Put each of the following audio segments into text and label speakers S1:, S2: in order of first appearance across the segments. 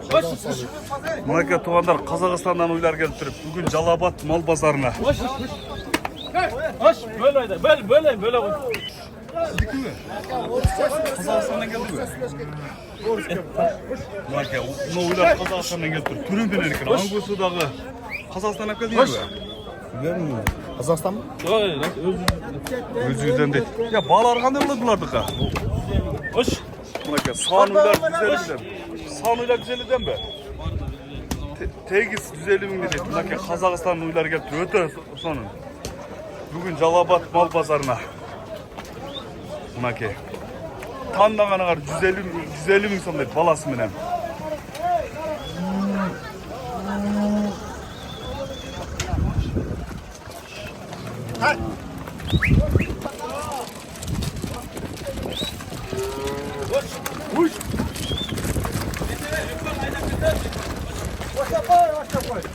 S1: Мынакей туғандар Қазақстандан уйлар келіп тұрып, бүгін Жалабат мал базарына.
S2: Böyle.
S1: Сіздікі ме? Қазақстаннан келді ме? Мынакей, мына уйлар Қазақстандан келіп тұр. Түрінген екен, Аңғысудағы Қазақстаннан келді ме?
S3: Қазақстан mı?
S1: Өзі дейді. Я, балар қандай болады бұлардікі? Мынакей, сан уйлар 150-ден бе? Тегіс 150 дейді. Мынакей, Қазақстанның уйлар келіп тұр. Өте соның. Бүгін Жалабат мал базарына. Мынакей. Тандағанағар 150 мың сом дейді, баласы менен.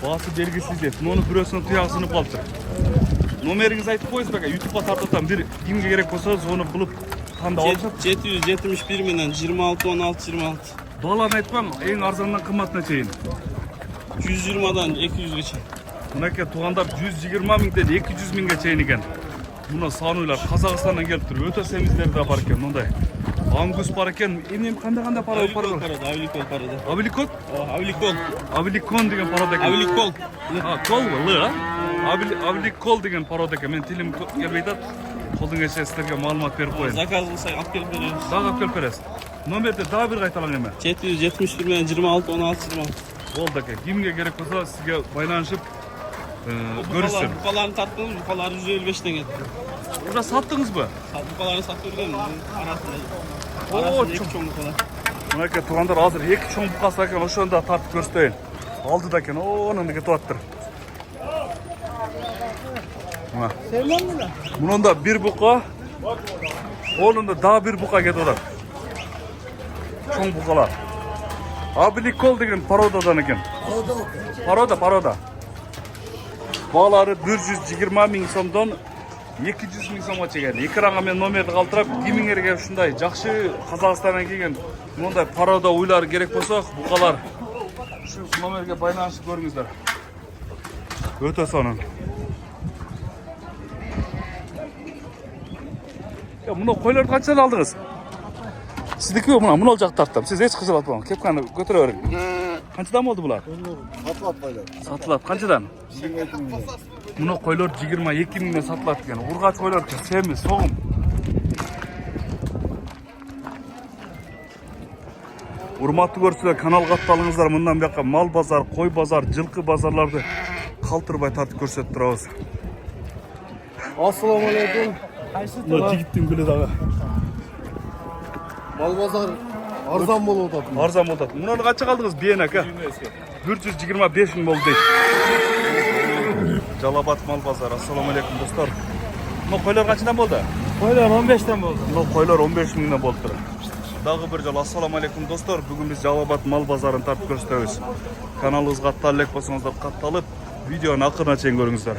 S1: Басы белгісіз дейді. Оны бүресінің тұяғысыны қалды. Номеріңіз айтып қойыз бәке, YouTube'a тартатам. Bir kimге керек болса, оны бұлып таңда алып.
S2: 771 менен 26-16-26.
S1: Баланы айтпам, ең арзаннан қымбатына чейін.
S2: 120'dan 200'e çeyін.
S1: Мынакей туғандар 120 мыңден 200 мыңға чейін екен. Мұны сануйлар Қазақстаннан келіп тұр. Өте семіздер де бар екен, мұндай. Аңгүс бар екен. Емнем қандай пара бар?
S2: Авликол парада.
S1: Авликол?
S2: Авликол.
S1: Авликон деген парада екен.
S2: Авликол.
S1: Кол ба? Лы, а? Авликол деген парада екен. Мен тілім келбейді. Қолдың еше сіздерге малымат беріп қойын.
S2: Заказ қылсай алып келіп береміз.
S1: Дағы алып келіп бересіз. Номерді дағы бір қайталаң еме.
S2: 771 менен 26-16-26.
S1: Болды екен. Кімге керек болса сізге байланышып көрісін.
S2: Buqalarını tarttınız, buqaları 155'ten geldi.
S1: Уже саттыңыз ба?
S2: Buqaları sattı örgen arasında.
S1: Oo,
S2: Arasında iki
S1: çok-
S2: çoğun buqalar.
S1: Мынакей туғандар азыр екі чоң бұқасы екен, ошонда тартып көрсетейін. Алдыда екен, оның кетіп аттыр. Мұнында бір бұқа, онында да бір бұқа кетіп отыр. Чоң бұқалар. Авликол деген пародадан екен. Парода. Бағалары 120 мың сомдон 200 мың сомға чеген. Экранға мен номерді қалтырап, кимиңерге ушундай жақшы Қазақстаннан келген мындай парода уйлар керек болса, бұқалар шу номерге байланышып көріңіздер. Өте сонын. Мұны қойларды қаншадан алдыңыз? Сіздікі бе мұны ол жақты тарттым. Сіз еш қыжалатпаңыз. Кеп қаны көтіре берің. Қаншадан болды бұлар?
S3: Satlat baylar.
S1: Сатылады. Қаншадан?
S3: 22 milyon.
S1: Мұны қойлар 22 мыңнан сатылады екен. Урғач қойлар семіз, соғым. Урматты көрсілер, каналға атталыңыздар. Мұндан бияққа мал базар, қой базар, жылқы базарларды қалтырбай тартып көрсетіп тұрауыз.
S3: Assalamu alaikum.
S1: Мына жігіттің гүлі дағы.
S3: Mal bazar arzan bol oldu.
S1: Арзан болды. Мұнаны қанша қалдыңыз бейін әке? 125 мың болды дейді. Жалабат мал базар. Ассаламу алейкум достар. Мұны қойлар қаншадан болды?
S3: Koylar 15'ten oldu.
S1: Мұны қойлар 15 мыңнан болды тұр. Дағы бір жол. Ассаламу алейкум достар. Бүгін біз Жалабат мал базарын тартып көрсетеміз. Каналыңызға атталып болсаңыздар қатталып, видеоны ақырына чейін көріңіздер.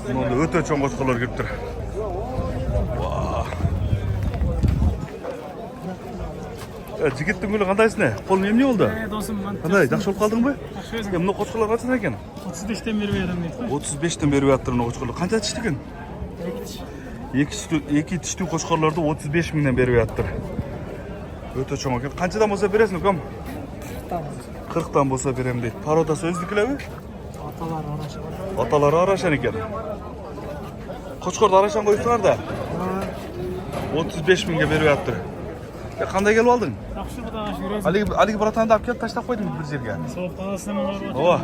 S1: Мұнда өте чоң қошқалар келіп тұр. Жігіттің гүлі қандайсың не? Қолың емне болды?
S4: Досым мен.
S1: Қандай, жақсы болып қалдың ба?
S4: Жақсы өзің.
S1: Мына қошқалар қаншадан екен?
S4: 35'ten beri verdim deyip.
S1: 35'ten беріп жатыр мына қошқалар. Қанша тішті екен? Екі тішті қошқаларды 35 мыңнан беріп жатыр. Өте чоң екен. Қаншадан болса бересің кім? 40'tan болса берем дейді. Пародасы өздікілі бе?
S4: Atalar araç.
S1: Аталары арашан екен. Қошқарды арашан қойсыңар да? 35 мыңға беріп жатыр. Қандай келіп алдың?
S4: Жақсы bu da yürüyoruz.
S1: Алиги братанды алып келіп таштап қойдың бір жерге.
S4: Soğuk havasına mı var?
S1: Ооба.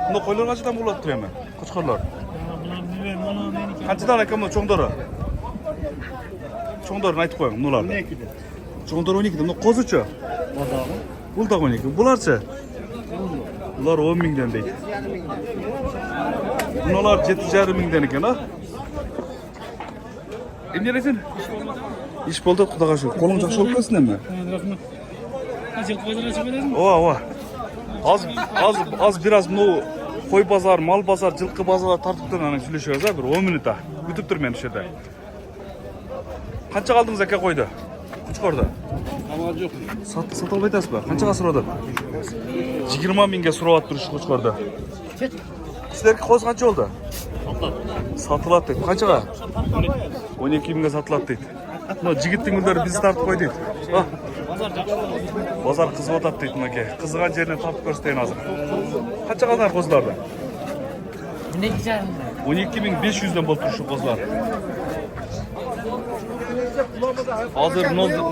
S1: Мына қойлар қаншадан болады тұр еме? Қошқарлар.
S4: Bunlar bilmem onu neyini.
S1: Қаншадан екен мына чоңдары? Чоңдарын айтып қойың, мыналар.
S3: 12'de.
S1: Чоңдар 12'де. Мына қозычы? Бұл да 12. Бұларчы? Бұлар 10 мыңдан дейді. Мыналар 7,5 мыңдан екен, а? Емне дейсің? İş болды, құдаға шүр. Қолың жақсы болып келсін әмі?
S4: Rahmet. Azıcık pazar açıp verelim mi?
S1: Ооба. Az biraz мынау қой базар, мал базар, жылқы базар тартып тұрған аның сөйлешеміз, бір 10 минутта. Күтіп тұр мен үшеде. Қанша қалдыңыз әке қойды? Qo'chqorda.
S2: Tamam yok.
S1: Sotib aytasizmi? Qanchaga so'radi? 20 mingga so'rayapti shu Qo'chqorda. Sizlarga qo'z qancha oldi? Sotiladi deydi. Qanchaga? 12 mingga sotiladi deydi. Mana jigitning uylari bizni tortib qo'y deydi. Ha. Bozor qizib o'tadi deydi aka. Qizigan yerini topib ko'rsatayin hozir. Qancha qadar qo'zlarda? 12.500 dan bo'lib turishdi qo'zlar. Hozir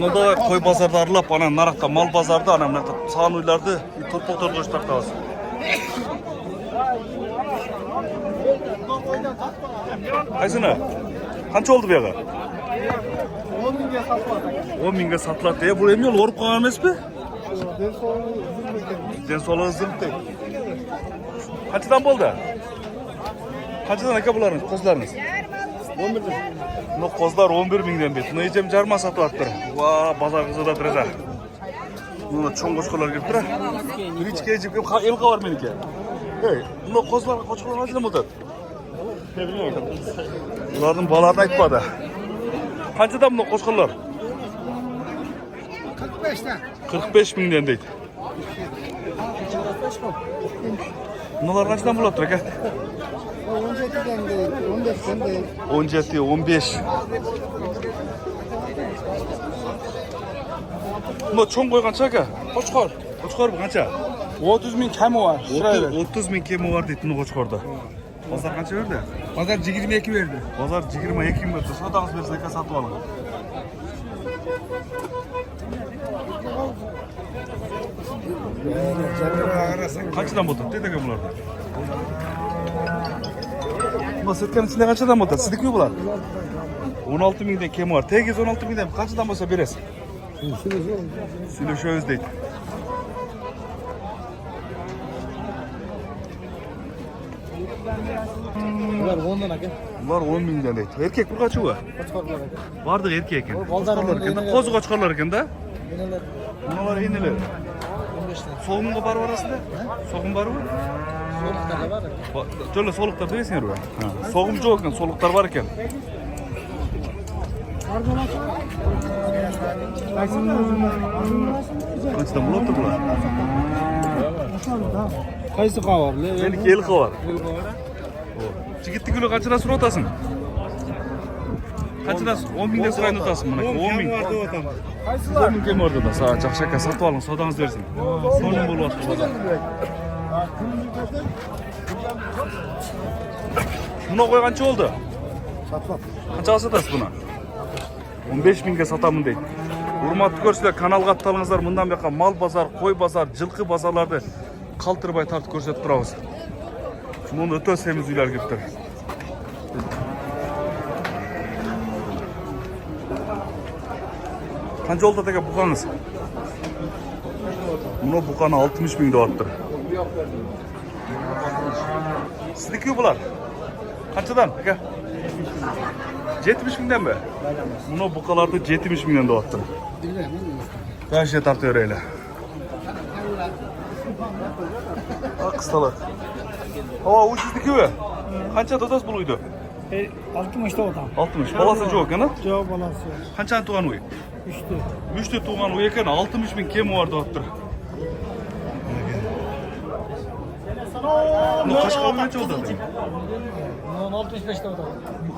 S1: noda qo'y bozorda aralab, ana naraqda mol bozorda, ana mana son uylarni to'rpoq-to'rpoq qo'shib taqtamiz. Qaysini? Qancha oldi bu yoqqa?
S3: 10 mingga sotiladi.
S1: 10 mingga sotiladi. Bu ham yo'l o'rib qolgan emasmi? Densoligi zilibdi. Qanchadan bo'ldi? Qanchadan aka bularning qo'zlarimiz?
S3: 11 ming.
S1: Bu qo'zlar 11 mingdan deydi. Buni hecham jarma sotyapti. Va, bozor qizida turadi. Buni cho'ng qo'chqorlar kelib turadi. 1 kg elqa bor meniki. Hey, buni qo'zlar qo'chqorlar qanchadan bo'ladi? Ularning bolalarni aytmadi. Qanchadan bu qo'chqorlar?
S3: 45 dan.
S1: 45 mingdan deydi. Bular qanchadan bo'ladi aka?
S3: 17 dan deydi, 15 dan deydi.
S1: 17, 15. Bu cho'ng qo'ygancha aka? Qo'chqor. Qo'chqor bu qancha?
S3: 30 ming kami var.
S1: 30 ming kemi var deydi buni Qo'chqorda. Bozor qancha berdi?
S3: Pazar 22 verdi.
S1: Bozor 22 ming berdi. Sodangiz bersa aka sotib oling. Qanchadan bo'ldi? Dedi aka bularda. Bu sotgan ichida qanchadan bo'ldi? Sizniki bular? 16 mingdan kemi var. Tegiz 16 mingdan qanchadan bo'lsa berasiz? Söylüşüyoruz deydi.
S3: Bunlar 10 dan aka.
S1: Bunlar 10 mingdan deydi. Erkek bu kaçı var?
S3: Qo'chqorlar aka.
S1: Vardı erkek ekan.
S3: Qo'zlar
S1: ekan. Qo'zi qo'chqorlar ekan da.
S3: Enalar
S1: Bunlar eneler.
S3: 15 dan.
S1: Soğumga bar var aslında. Soğum bar mı?
S3: So'liqlarda var aka.
S1: Şöyle soluklar değilsin ya. Soğum çok ekan, soluklar var ekan. Kaçtan bulaptı bular?
S3: Qaysi qavarli?
S1: Beniki el var. Jigitni kilo qanchadan so'ratasың? Qanchadan 10 mingdan so'rayni o'tasan mana. 10 ming. Qaysilar? 10 ming kim orada da. Saat chaqshaka sotib oling, sodangiz bersin. So'nim bo'lyapti bozor. Buni qo'ygancha oldi?
S3: Sotlab.
S1: Qanchaga sotasiz buni? 15 mingga sotaman deydi. Hurmatli ko'rishlar, kanalga atalыңыздар. Bundan buyoqqa mol bozor, qo'y bozor, jilqi bozorlarni qaltirbay tartib ko'rsatib turamiz. Buni o'ta semiz uylar kelib tur. Qancha oldi aka buqangiz? Buni buqani 60 ming deyaptir. Sizniki bular? Qanchadan aka? 70 mingdan mi? Buni buqalarni 70 mingdan deyaptir. Qancha tartib beraylar. Qıstalar. Ava u sizniki mi? Qancha dodasi bu uyda?
S4: 60 da otam.
S1: 60. Balası çok yana?
S4: Yo'q, balasi.
S1: Qancha tug'an uy?
S4: 3 ta.
S1: 3 ta tug'an uy ekan 60 ming kemi var deyaptir. Bu Qashqar qancha oldi?
S4: 65 da otam.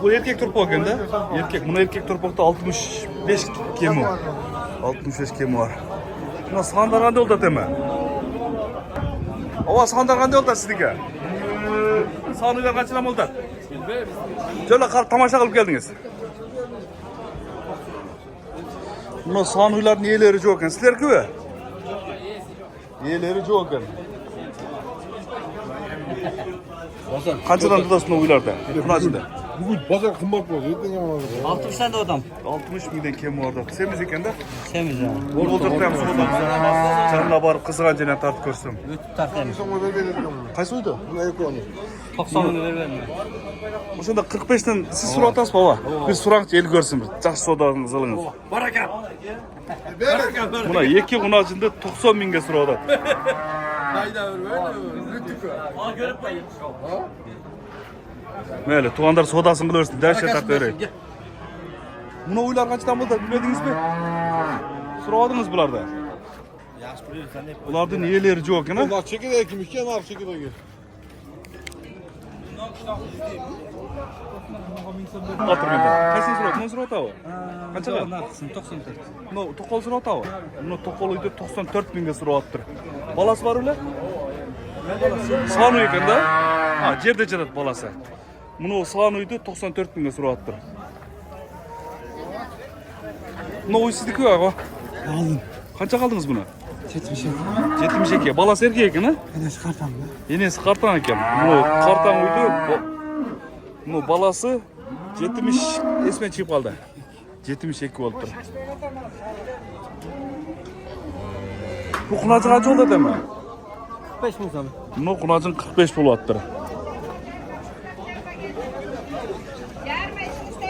S1: Bu erkek turpoq ekanda? Erkek. Buni erkek turpoqda 65 kemi var. 65 kemi var. Buna sandar qanday oldi atama? Ava sandar qanday oldi sizniki? Sonlar qanchadan oldi? Şöyle qarab tomosha qilib keldingiz. Buni son uylarning egalari yo'q ekan. Sizlar-ku? Egalari yo'q ekan. Qanchadan tutasiz bu uylarda? Qanchadan?
S3: Bugün pazar qimmat bo'ldi. Ertaga mana.
S2: 60 dan da odam.
S1: 60 mingdan kam orada. Semiz ekanda?
S2: Semiz ha.
S1: Bo'ldirib ham so'radim. Janna borib qizg'an jana tortib ko'rsam.
S2: O'tib tartamiz.
S3: So'ngga beradigan.
S1: Qaysi uyda?
S3: Buni aytamiz.
S2: 90 ni bermayman.
S1: O'shanda 45 dan siz so'ratasiz baba. Biz so'rangchi el ko'rsin bir. Yaxshi savdoningiz qilingiz.
S2: Barakat.
S1: Buna ikki xunojinda 90 mingga so'radi.
S3: Hayda ver.
S2: Ha görüp qo'ying.
S1: Mayli, tug'anlar savdosini qilaversin. Dahshat tartib beraylik. Buna uylar kaçtan buldu bilmediniz mi? Soradınız bularda.
S2: Yaş biliyorsun sen de.
S1: Bulardan iyileri yok yana.
S5: Nar çekirdeği kimmiş ki nar çekirdeği.
S1: Atır mende. Kaçın surat? Ne surat o? Kaça kadar?
S2: Narxısın 94.
S1: No, tokol surat o. No, tokol uydu 94 binge surattır. Balası var öyle? Sağını ekan da. Ha, jerde жатат balası. Bunu sağını uydu 94 binge surattır. No, uy sizdiki var o.
S3: Aldım.
S1: Kaça kaldınız bunu?
S3: 72.
S1: 72. Balası erkek ekan ha?
S3: Enes kartam da.
S1: Yenesi kartan ekan. Bunu kartan uydu. Bunu balası 70 esmen çıkıp kaldı. 72 oldu. Bu kunacı kaç oldu değil mi?
S2: 45 mi sana?
S1: Bunu kunacın 45 buluattır.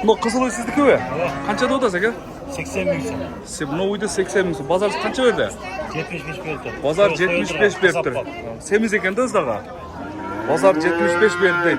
S1: Bu kısıl uy sizdiki mi? Kança doğdu seke?
S2: 80 bin sana.
S1: Bunu uydu 80 bin. Bazar kança verdi?
S2: 75 verdi.
S1: Bazar 75 verdi. Semiz eken de ızdaga. Bazar 75 verdi.